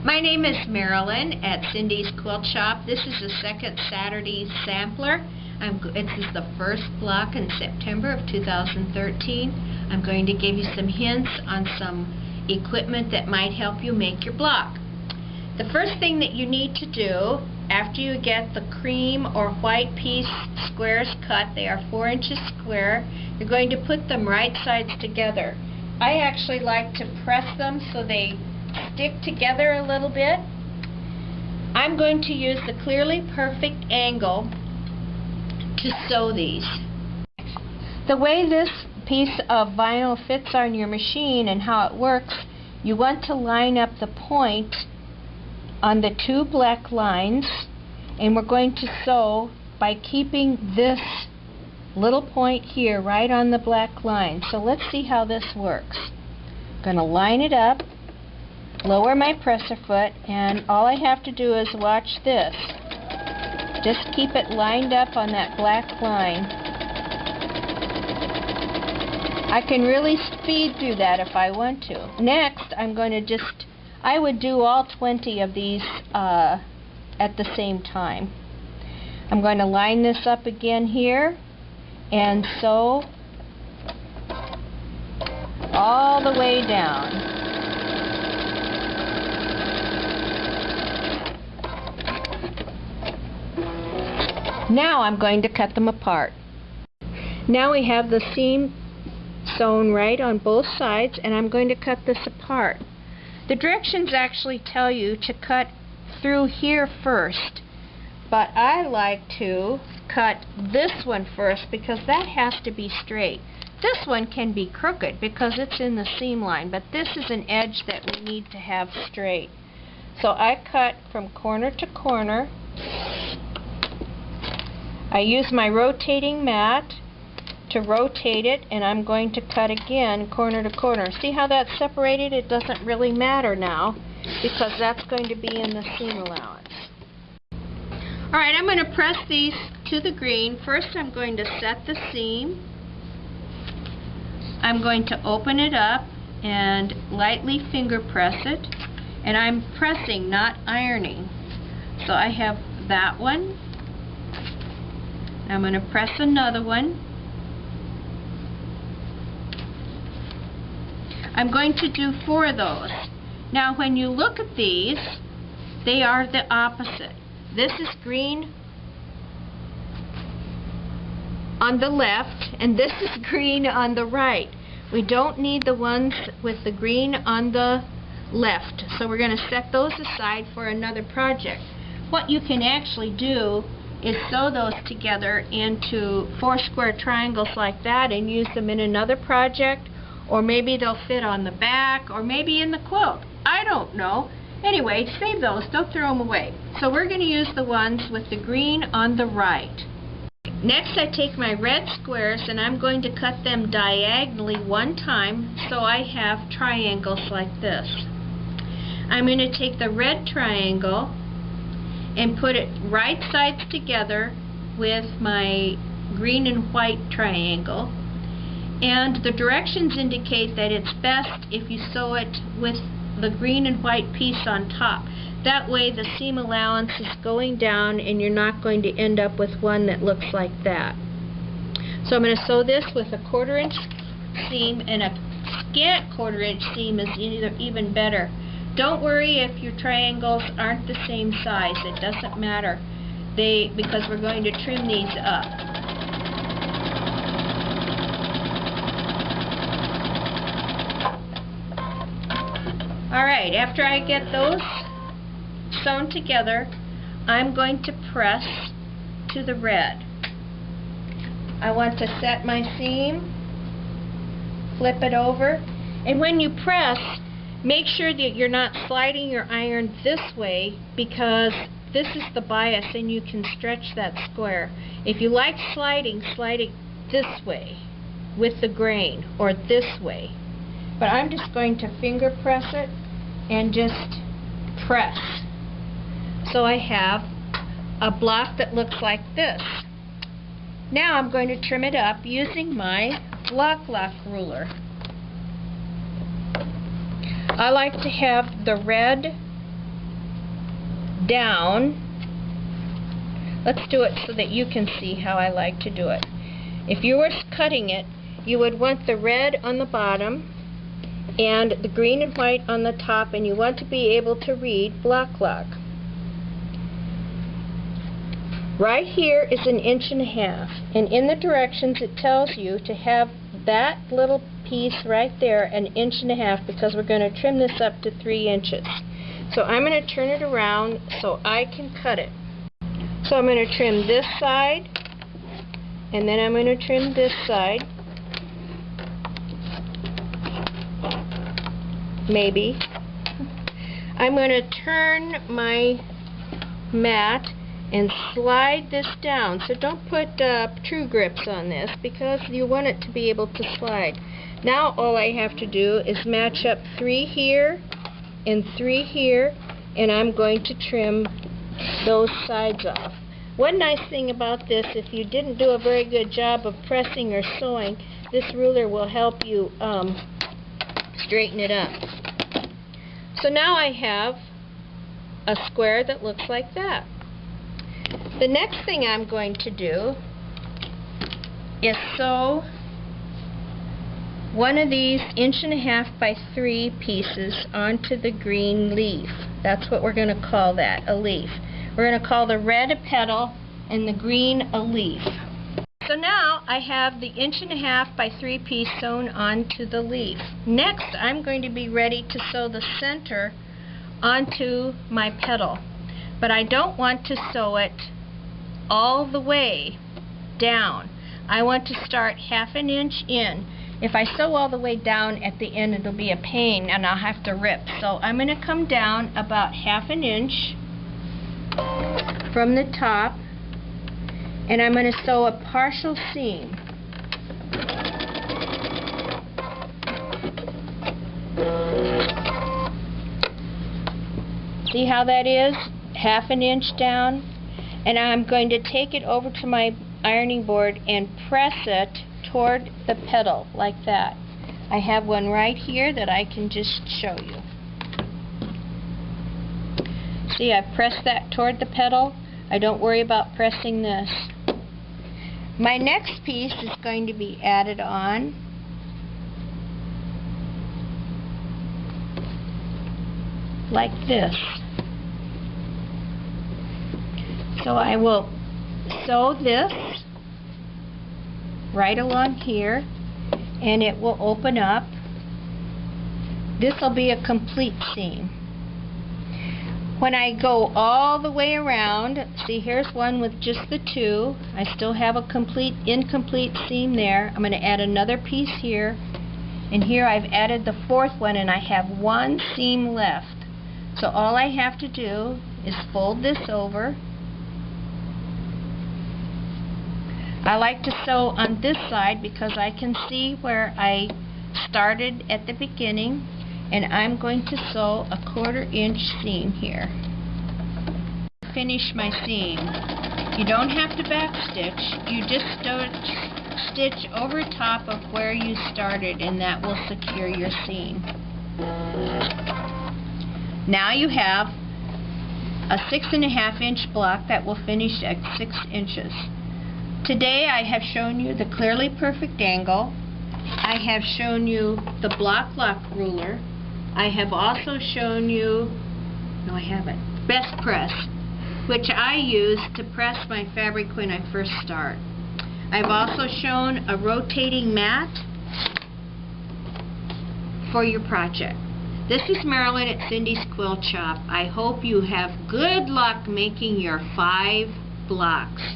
My name is Marilyn at Cindy's Quilt Shop. This is the second Saturday sampler. This is the first block in September of 2013. I'm going to give you some hints on some equipment that might help you make your block. The first thing that you need to do after you get the cream or white piece squares cut, they are 4 inches square, you're going to put them right sides together. I actually like to press them so they stick together a little bit. I'm going to use the Clearly Perfect angle to sew these. The way this piece of vinyl fits on your machine and how it works, you want to line up the point on the two black lines, and we're going to sew by keeping this little point here right on the black line. So let's see how this works. I'm going to line it up, lower my presser foot, and all I have to do is watch this. Just keep it lined up on that black line. I can really speed through that if I want to. Next, I'm going to I would do all 20 of these at the same time. I'm going to line this up again here and sew all the way down. Now I'm going to cut them apart. Now we have the seam sewn right on both sides, and I'm going to cut this apart. The directions actually tell you to cut through here first, but I like to cut this one first because that has to be straight. This one can be crooked because it's in the seam line, but this is an edge that we need to have straight. So I cut from corner to corner. I use my rotating mat to rotate it, and I'm going to cut again corner to corner. See how that's separated? It doesn't really matter now because that's going to be in the seam allowance. Alright, I'm going to press these to the green. First I'm going to set the seam. I'm going to open it up and lightly finger press it, and I'm pressing, not ironing. So I have that one. I'm going to press another one. I'm going to do 4 of those. Now when you look at these, they are the opposite. This is green on the left, and this is green on the right. We don't need the ones with the green on the left, so we're going to set those aside for another project. What you can actually do is sew those together into 4 square triangles like that and use them in another project, or maybe they'll fit on the back, or maybe in the quilt. I don't know. Anyway, save those. Don't throw them away. So we're going to use the ones with the green on the right. Next, I take my red squares and I'm going to cut them diagonally one time so I have triangles like this. I'm going to take the red triangle and put it right sides together with my green and white triangle, and the directions indicate that it's best if you sew it with the green and white piece on top. That way the seam allowance is going down and you're not going to end up with one that looks like that. So I'm going to sew this with a 1/4 inch seam, and a scant 1/4 inch seam is even better. Don't worry if your triangles aren't the same size. It doesn't matter because we're going to trim these up. Alright, after I get those sewn together, I'm going to press to the red. I want to set my seam, flip it over, and when you press, make sure that you're not sliding your iron this way because this is the bias and you can stretch that square. If you like sliding, slide it this way with the grain, or this way. But I'm just going to finger press it and just press. So I have a block that looks like this. Now I'm going to trim it up using my Bloc-Loc ruler. I like to have the red down. Let's do it so that you can see how I like to do it. If you were cutting it, you would want the red on the bottom and the green and white on the top, and you want to be able to read Bloc-Loc. Right here is 1.5 inches, and in the directions it tells you to have that little piece right there 1.5 inches, because we're going to trim this up to 3 inches. So I'm going to turn it around so I can cut it. So I'm going to trim this side, and then I'm going to trim this side. Maybe. I'm going to turn my mat and slide this down. So don't put true grips on this, because you want it to be able to slide. Now all I have to do is match up 3 here and 3 here, and I'm going to trim those sides off. One nice thing about this, if you didn't do a very good job of pressing or sewing, this ruler will help you straighten it up. So now I have a square that looks like that. The next thing I'm going to do is sew one of these 1.5 inch by 3 pieces onto the green leaf. That's what we're going to call that, a leaf. We're going to call the red a petal and the green a leaf. So now I have the 1.5 inch by 3 piece sewn onto the leaf. Next, I'm going to be ready to sew the center onto my petal. But I don't want to sew it all the way down. I want to start 1/2 inch in. If I sew all the way down at the end, it'll be a pain and I'll have to rip. So I'm going to come down about 1/2 inch from the top, and I'm going to sew a partial seam. See how that is? 1/2 inch down. And I'm going to take it over to my ironing board and press it toward the petal like that. I have one right here that I can just show you. See, I pressed that toward the petal. I don't worry about pressing this. My next piece is going to be added on. Like this. So I will sew this right along here, and it will open up. This will be a complete seam. When I go all the way around, see, here's one with just the 2. I still have a incomplete seam there. I'm going to add another piece here, and here I've added the 4th one, and I have 1 seam left. So all I have to do is fold this over. I like to sew on this side because I can see where I started at the beginning, and I'm going to sew a 1/4 inch seam here. Finish my seam. You don't have to backstitch. You just stitch over top of where you started, and that will secure your seam. Now you have a 6.5 inch block that will finish at 6 inches. Today I have shown you the Clearly Perfect angle. I have shown you the Bloc-Loc ruler. I have also shown you, no I haven't, Best Press, which I use to press my fabric when I first start. I've also shown a rotating mat for your project. This is Marilyn at Cindy's Quilt Shop. I hope you have good luck making your 5 blocks.